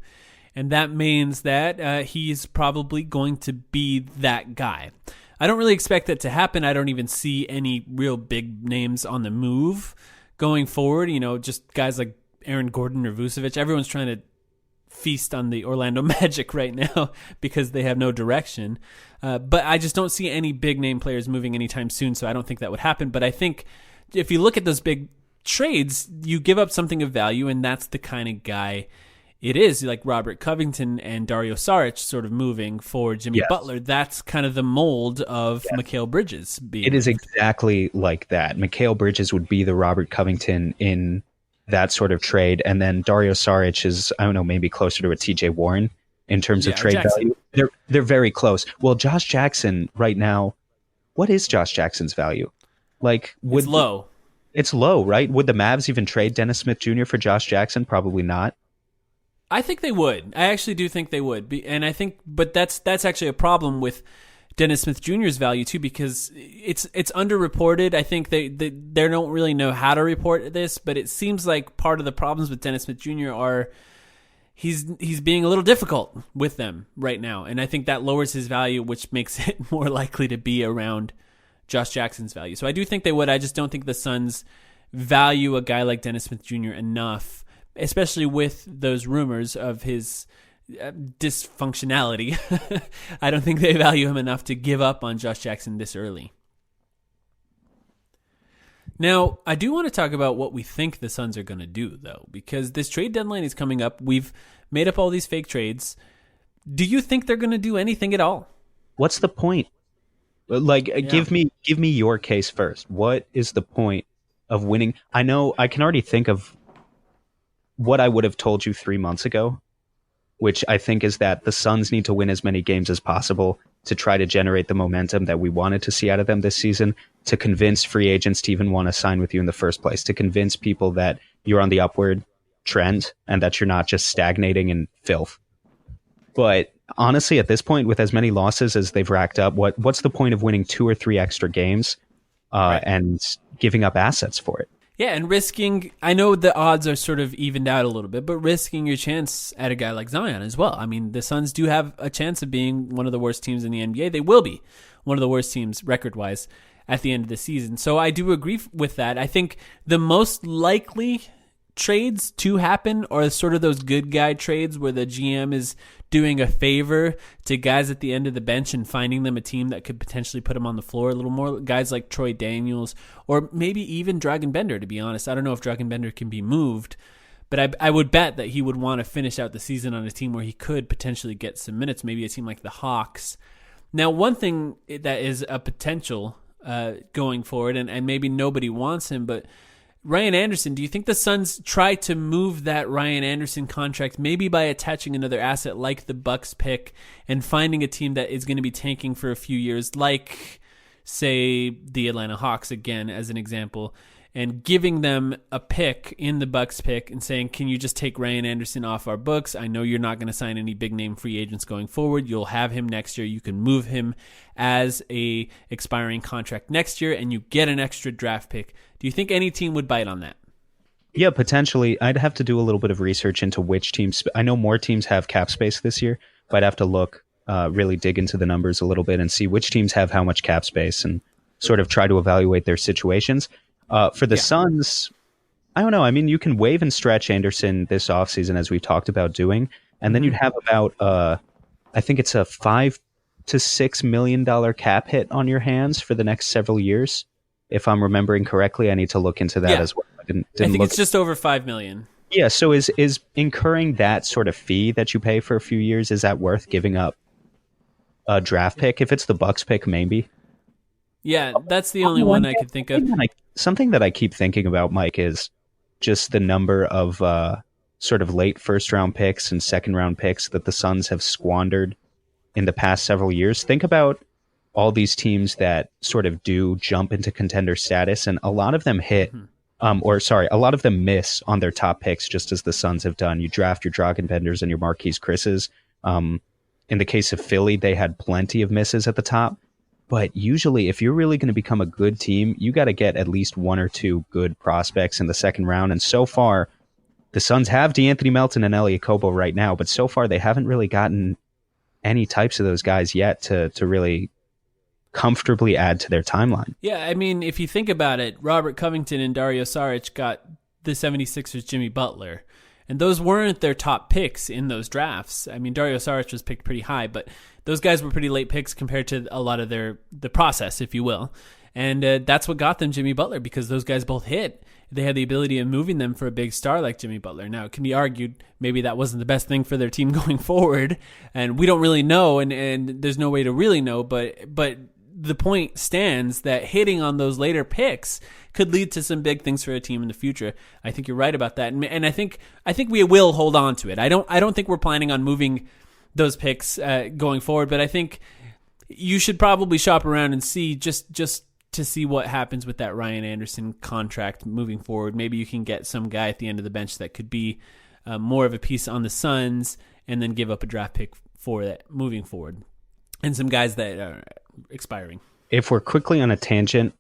And that means that he's probably going to be that guy. I don't really expect that to happen. I don't even see any real big names on the move going forward. Just guys like Aaron Gordon or Vucevic. Everyone's trying to feast on the Orlando Magic right now because they have no direction. But I just don't see any big name players moving anytime soon, so I don't think that would happen. But I think if you look at those big trades, you give up something of value, and that's the kind of guy it is. Like Robert Covington and Dario Saric sort of moving for Jimmy Butler. That's kind of the mold of Mikal Bridges. It is exactly like that. Mikal Bridges would be the Robert Covington in that sort of trade, and then Dario Saric is, I don't know, maybe closer to a TJ Warren in terms of trade value. They're very close. Well, Josh Jackson right now, what is Josh Jackson's value? It's low. It's low, right? Would the Mavs even trade Dennis Smith Jr. for Josh Jackson? Probably not. I think they would. I actually do think they would. And I think, but that's actually a problem with Dennis Smith Jr.'s value too, because it's underreported. I think they don't really know how to report this, but it seems like part of the problems with Dennis Smith Jr. are he's being a little difficult with them right now, and I think that lowers his value, which makes it more likely to be around Josh Jackson's value. So I do think they would. I just don't think the Suns value a guy like Dennis Smith Jr. enough, especially with those rumors of his dysfunctionality. I don't think they value him enough to give up on Josh Jackson this early. Now, I do want to talk about what we think the Suns are going to do, though, because this trade deadline is coming up. We've made up all these fake trades. Do you think they're going to do anything at all? What's the point? Give me your case first. What is the point of winning? I know I can already think of what I would have told you 3 months ago. which I think is that the Suns need to win as many games as possible to try to generate the momentum that we wanted to see out of them this season, to convince free agents to even want to sign with you in the first place, to convince people that you're on the upward trend and that you're not just stagnating in filth. But honestly, at this point, with as many losses as they've racked up, what's the point of winning 2 or 3 extra games and giving up assets for it? Yeah, and risking, I know the odds are sort of evened out a little bit, but risking your chance at a guy like Zion as well. I mean, the Suns do have a chance of being one of the worst teams in the NBA. They will be one of the worst teams record-wise at the end of the season. So I do agree with that. I think the most likely trades to happen are sort of those good guy trades where the GM is doing a favor to guys at the end of the bench and finding them a team that could potentially put them on the floor a little more. Guys like Troy Daniels or maybe even Dragan Bender, to be honest. I don't know if Dragan Bender can be moved, but I would bet that he would want to finish out the season on a team where he could potentially get some minutes, maybe a team like the Hawks. Now, one thing that is a potential going forward, and maybe nobody wants him, but Ryan Anderson, do you think the Suns try to move that Ryan Anderson contract maybe by attaching another asset like the Bucks pick and finding a team that is going to be tanking for a few years, like, say, the Atlanta Hawks, again, as an example, and giving them a pick in the Bucks pick and saying, can you just take Ryan Anderson off our books? I know you're not going to sign any big-name free agents going forward. You'll have him next year. You can move him as a expiring contract next year, and you get an extra draft pick. Do you think any team would bite on that? Yeah, potentially. I'd have to do a little bit of research into which teams. I know more teams have cap space this year, but I'd have to look, really dig into the numbers a little bit and see which teams have how much cap space and sort of try to evaluate their situations. For the Suns, I don't know. I mean, you can waive and stretch Anderson this offseason, as we've talked about doing, and then you'd have about, I think it's a $5 to $6 million cap hit on your hands for the next several years. If I'm remembering correctly, I need to look into that as well. I think it's just over $5 million. Yeah. So is incurring that sort of fee that you pay for a few years, is that worth giving up a draft pick? If it's the Bucks pick, maybe. Yeah, that's the only one I could think of. Something that I keep thinking about, Mike, is just the number of sort of late first-round picks and second-round picks that the Suns have squandered in the past several years. Think about all these teams that sort of do jump into contender status, and a lot of them hit, a lot of them miss on their top picks, just as the Suns have done. You draft your Dragan Benders and your Marquise Chris's. In the case of Philly, they had plenty of misses at the top. But usually, if you're really going to become a good team, you got to get at least 1 or 2 good prospects in the second round. And so far, the Suns have DeAnthony Melton and Elliot Kobo right now, but so far they haven't really gotten any types of those guys yet to really comfortably add to their timeline. Yeah, I mean, if you think about it, Robert Covington and Dario Saric got the 76ers Jimmy Butler. And those weren't their top picks in those drafts. I mean, Dario Saric was picked pretty high, but those guys were pretty late picks compared to a lot of the process, if you will. And that's what got them Jimmy Butler, because those guys both hit. They had the ability of moving them for a big star like Jimmy Butler. Now, it can be argued maybe that wasn't the best thing for their team going forward, and we don't really know, and there's no way to really know, but the point stands that hitting on those later picks could lead to some big things for a team in the future. I think you're right about that, and I think we will hold on to it. I don't think we're planning on moving those picks going forward, but I think you should probably shop around and see just to see what happens with that Ryan Anderson contract moving forward. Maybe you can get some guy at the end of the bench that could be more of a piece on the Suns, and then give up a draft pick for that moving forward, and some guys that are expiring. If we're quickly on a tangent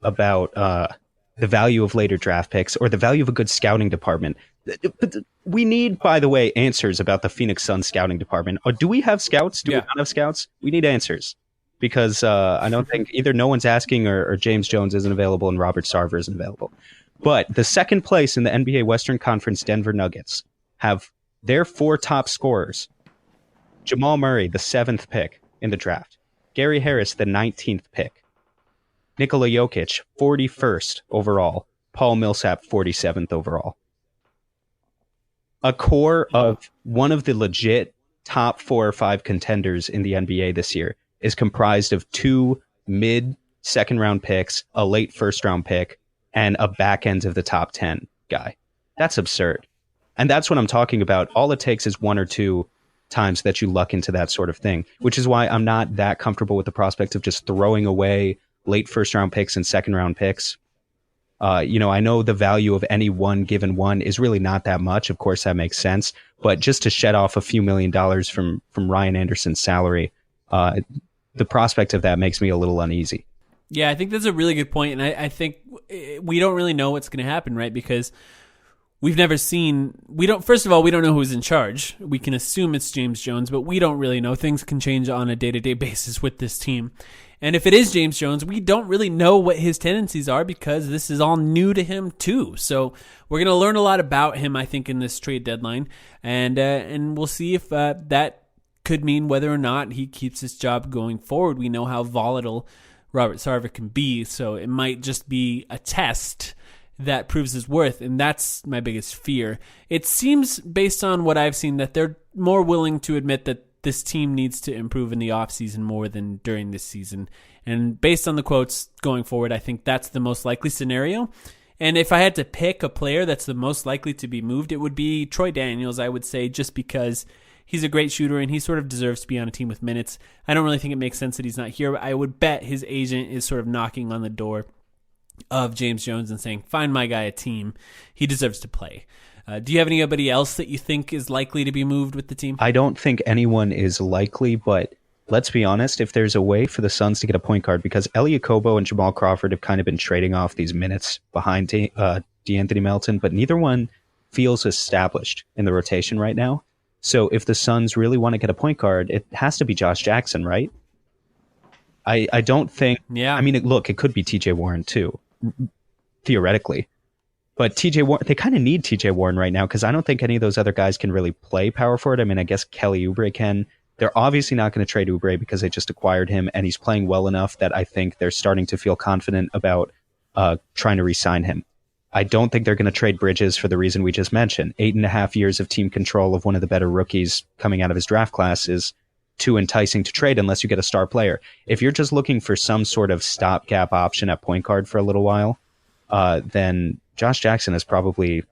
about the value of later draft picks or the value of a good scouting department, we need, by the way, answers about the Phoenix Suns scouting department. Or do we have scouts? Do we not have scouts? We need answers, because I don't think either no one's asking or James Jones isn't available and Robert Sarver isn't available. But the second place in the NBA Western Conference Denver Nuggets have their 4 top scorers: Jamal Murray, the 7th pick in the draft; Gary Harris, the 19th pick; Nikola Jokic, 41st overall; Paul Millsap, 47th overall. A core of one of the legit top 4 or 5 contenders in the NBA this year is comprised of 2 mid-second round picks, a late first round pick, and a back end of the top 10 guy. That's absurd. And that's what I'm talking about. All it takes is 1 or 2 times that you luck into that sort of thing, which is why I'm not that comfortable with the prospect of just throwing away late first round picks and second round picks. I know the value of any one given one is really not that much. Of course, that makes sense. But just to shed off a few $1 million from Ryan Anderson's salary, the prospect of that makes me a little uneasy. Yeah, I think that's a really good point. And I think we don't really know what's going to happen, right? Because we've never seen, first of all, we don't know who's in charge. We can assume it's James Jones, but we don't really know. Things can change on a day-to-day basis with this team. And if it is James Jones, we don't really know what his tendencies are because this is all new to him too. So we're going to learn a lot about him, I think, in this trade deadline. And we'll see if that could mean whether or not he keeps his job going forward. We know how volatile Robert Sarver can be, so it might just be a test that proves his worth, and that's my biggest fear. It seems, based on what I've seen, that they're more willing to admit that this team needs to improve in the offseason more than during this season. And based on the quotes going forward, I think that's the most likely scenario. And if I had to pick a player that's the most likely to be moved, it would be Troy Daniels, I would say, just because he's a great shooter and he sort of deserves to be on a team with minutes. I don't really think it makes sense that he's not here. I would bet his agent is sort of knocking on the door of James Jones and saying, find my guy a team. He deserves to play. Do you have anybody else that you think is likely to be moved with the team? I don't think anyone is likely, but let's be honest, if there's a way for the Suns to get a point guard, because Elliot Kobo and Jamal Crawford have kind of been trading off these minutes behind DeAnthony Melton, but neither one feels established in the rotation right now. So if the Suns really want to get a point guard, it has to be Josh Jackson, right? I don't think... Yeah. I mean, look, it could be TJ Warren too, theoretically. But TJ Warren, they kind of need TJ Warren right now because I don't think any of those other guys can really play power forward. I mean, I guess Kelly Oubre can. They're obviously not going to trade Oubre because they just acquired him, and he's playing well enough that I think they're starting to feel confident about trying to re-sign him. I don't think they're going to trade Bridges for the reason we just mentioned. 8.5 years of team control of one of the better rookies coming out of his draft class is too enticing to trade unless you get a star player. If you're just looking for some sort of stopgap option at point guard for a little while, then Josh Jackson is probably,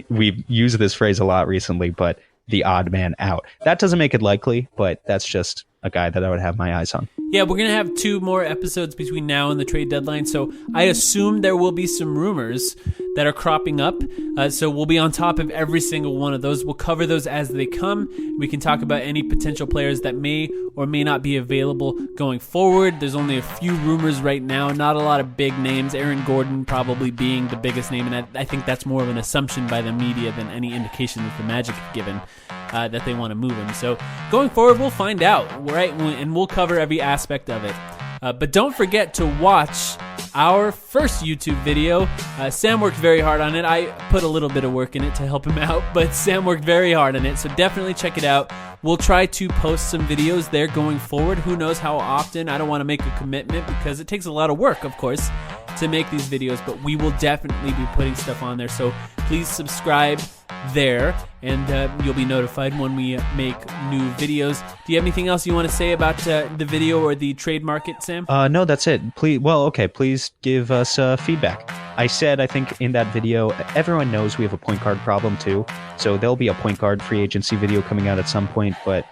we've used this phrase a lot recently, but the odd man out. That doesn't make it likely, but that's just a guy that I would have my eyes on. Yeah, we're going to have 2 more episodes between now and the trade deadline, so I assume there will be some rumors that are cropping up, so we'll be on top of every single one of those. We'll cover those as they come. We can talk about any potential players that may or may not be available going forward. There's only a few rumors right now, not a lot of big names, Aaron Gordon probably being the biggest name, and I think that's more of an assumption by the media than any indication that the Magic have given that they want to move him. So going forward, we'll find out, right? And we'll cover every aspect of it. But don't forget to watch our first YouTube video. Sam worked very hard on it. I put a little bit of work in it to help him out, but Sam worked very hard on it, so definitely check it out. We'll try to post some videos there going forward. Who knows how often? I don't want to make a commitment because it takes a lot of work, of course, to make these videos, but we will definitely be putting stuff on there, so please subscribe there, and you'll be notified when we make new videos. Do you have anything else you want to say about the video or the trade market, Sam? No, that's it. Please give us feedback. I think in that video, everyone knows we have a point guard problem too, so there'll be a point guard free agency video coming out at some point, but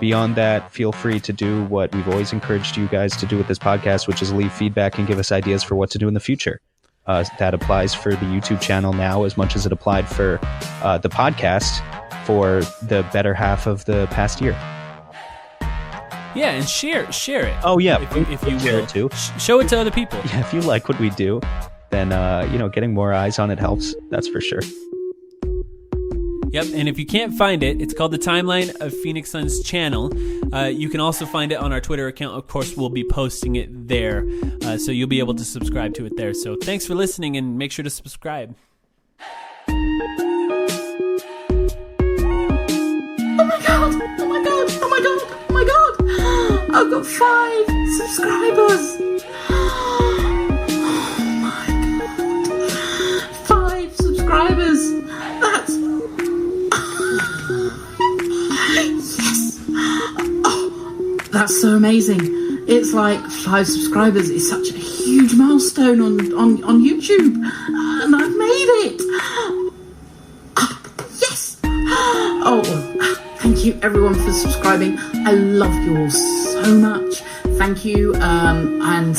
beyond that, feel free to do what we've always encouraged you guys to do with this podcast, which is leave feedback and give us ideas for what to do in the future. That applies for the YouTube channel now as much as it applied for the podcast for the better half of the past year. Yeah, and share it. Oh yeah, if you share will. it too. Show it to other people. Yeah, if you like what we do, then getting more eyes on it helps. That's for sure. Yep, and if you can't find it, it's called The Timeline of Phoenix Suns channel. You can also find it on our Twitter account. Of course, we'll be posting it there, so you'll be able to subscribe to it there. So thanks for listening, and make sure to subscribe. Oh my god! Oh my god! Oh my god! Oh my god! I've got 5 subscribers! Oh my god! 5 subscribers! That's... Yes! Oh, that's so amazing. It's like 5 subscribers is such a huge milestone on YouTube. And I've made it! Yes! Oh, Thank you everyone for subscribing. I love you all so much. Thank you. And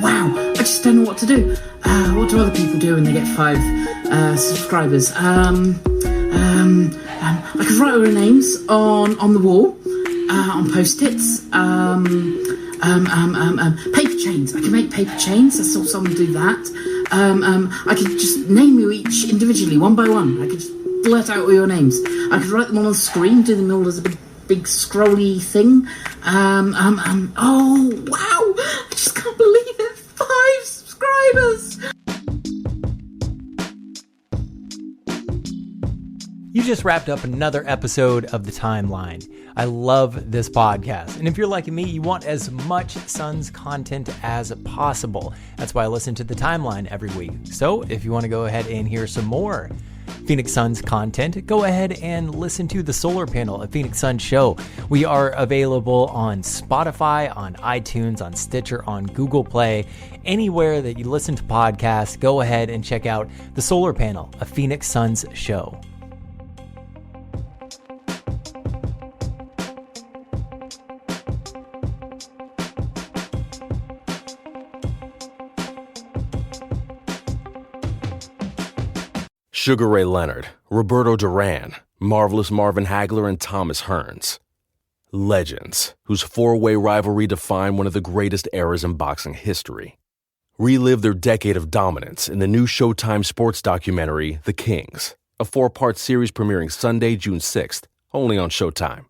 wow, I just don't know what to do. What do other people do when they get 5 subscribers? I could write all your names on the wall, on post-its. Paper chains. I can make paper chains. I saw someone do that. I could just name you each individually, one by one. I could just blurt out all your names. I could write them on the screen, do them all as a big scrolly thing. Oh wow! I just can't believe it. 5 subscribers. You just wrapped up another episode of The Timeline. I love this podcast. And if you're like me, you want as much Suns content as possible. That's why I listen to The Timeline every week. So if you want to go ahead and hear some more Phoenix Suns content, go ahead and listen to The Solar Panel, a Phoenix Suns show. We are available on Spotify, on iTunes, on Stitcher, on Google Play. Anywhere that you listen to podcasts, go ahead and check out The Solar Panel, a Phoenix Suns show. Sugar Ray Leonard, Roberto Duran, Marvelous Marvin Hagler, and Thomas Hearns. Legends, whose 4-way rivalry defined one of the greatest eras in boxing history. Relive their decade of dominance in the new Showtime sports documentary, The Kings, a 4-part series premiering Sunday, June 6th, only on Showtime.